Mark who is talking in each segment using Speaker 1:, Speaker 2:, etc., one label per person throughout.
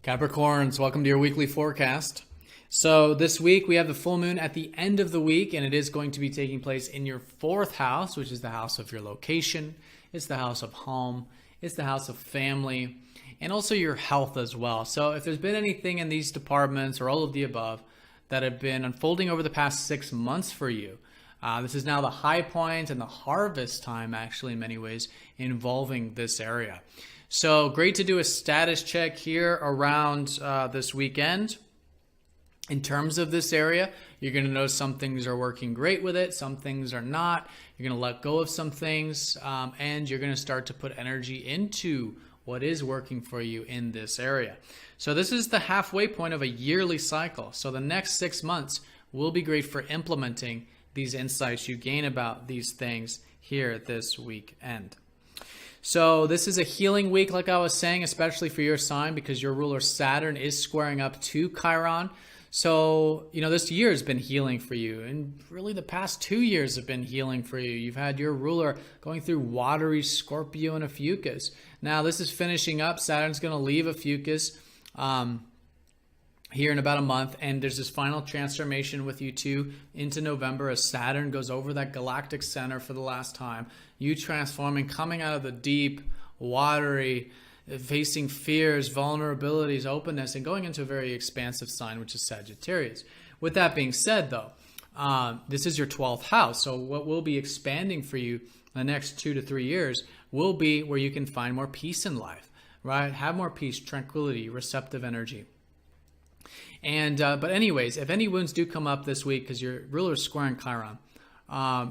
Speaker 1: Capricorns, welcome to your weekly forecast. So this week we have the full moon at the end of the week, and it is going to be taking place in your fourth house, which is the house of your location. It's the house of home. It's the house of family, and also your health as well. So if there's been anything in these departments or all of the above that have been unfolding over the past 6 months for you, this is now the high point and the harvest time, actually, in many ways, involving this area. So great to do a status check here around this weekend. In terms of this area, you're going to notice some things are working great with it, some things are not. You're going to let go of some things, and you're going to start to put energy into what is working for you in this area. So this is the halfway point of a yearly cycle. So the next 6 months will be great for implementing these insights you gain about these things here at this weekend. So this is a healing week, like I was saying, especially for your sign, because your ruler Saturn is squaring up to Chiron. So, this year has been healing for you, and really the past 2 years have been healing for you. You've had your ruler going through watery Scorpio and Ophiuchus. Now this is finishing up. Saturn's going to leave Ophiuchus here in about a month, and there's this final transformation with you two into November as Saturn goes over that galactic center for the last time. You transforming, coming out of the deep, watery, facing fears, vulnerabilities, openness, and going into a very expansive sign, which is Sagittarius. With that being said, though, this is your 12th house. So what will be expanding for you the next 2 to 3 years will be where you can find more peace in life, right? Have more peace, tranquility, receptive energy. And but anyways, if any wounds do come up this week because your ruler is squaring Chiron,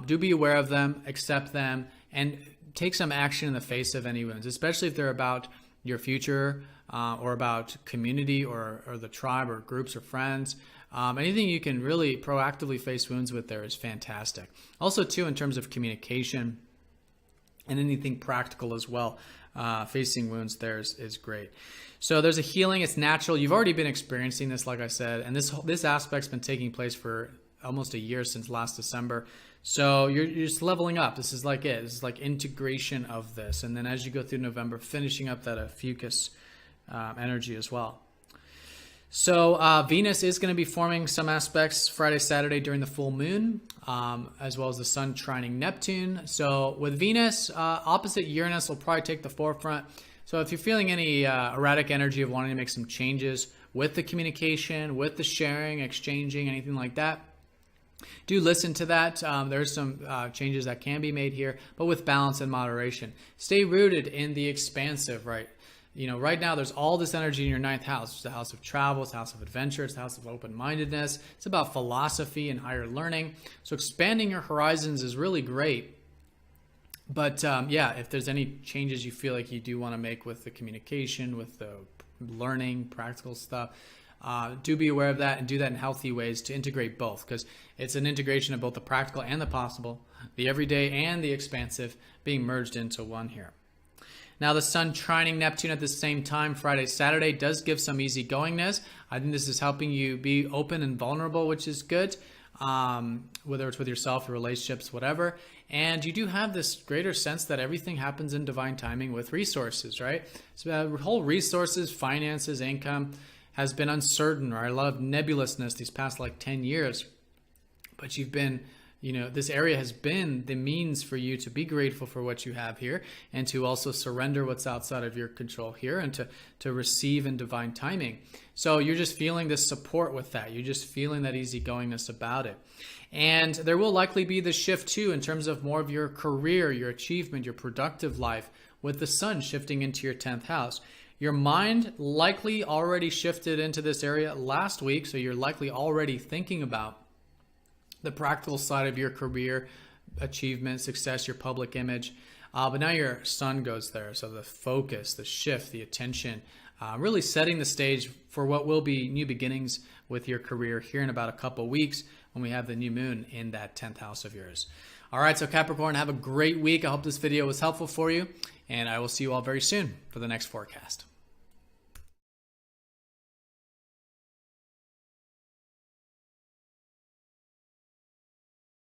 Speaker 1: do be aware of them, accept them, and take some action in the face of any wounds, especially if they're about your future or about community or the tribe or groups or friends. Anything you can really proactively face wounds with there is fantastic. Also, too, in terms of communication and anything practical as well, facing wounds there is great. So there's a healing. It's natural. You've already been experiencing this, like I said, and this aspect's been taking place for almost a year since last December. So you're just leveling up. This is like it. This is like integration of this. And then as you go through November, finishing up that Ophiuchus energy as well. So Venus is going to be forming some aspects Friday, Saturday during the full moon, as well as the sun trining Neptune. So with Venus, opposite Uranus will probably take the forefront. So if you're feeling any erratic energy of wanting to make some changes with the communication, with the sharing, exchanging, anything like that, do listen to that. There's some changes that can be made here, but with balance and moderation. Stay rooted in the expansive, right? Right now there's all this energy in your 9th house. It's the house of travel, it's the house of adventure, it's the house of open-mindedness. It's about philosophy and higher learning. So expanding your horizons is really great. But if there's any changes you feel like you do want to make with the communication, with the learning, practical stuff, do be aware of that and do that in healthy ways to integrate both, because it's an integration of both the practical and the possible, the everyday and the expansive being merged into one here. Now the sun trining Neptune at the same time, Friday, Saturday, does give some easygoingness. I think this is helping you be open and vulnerable, which is good, whether it's with yourself, your relationships, whatever. And you do have this greater sense that everything happens in divine timing with resources, right? So the whole resources, finances, income has been uncertain, right? A lot of nebulousness these past 10 years. But you've been, this area has been the means for you to be grateful for what you have here and to also surrender what's outside of your control here and to receive in divine timing. So you're just feeling this support with that. You're just feeling that easygoingness about it. And there will likely be this shift too in terms of more of your career, your achievement, your productive life with the sun shifting into your 10th house. Your mind likely already shifted into this area last week, so you're likely already thinking about the practical side of your career, achievement, success, your public image. But now your sun goes there, so the focus, the shift, the attention, really setting the stage for what will be new beginnings with your career here in about a couple weeks when we have the new moon in that 10th house of yours. All right, so Capricorn, have a great week. I hope this video was helpful for you, and I will see you all very soon for the next forecast.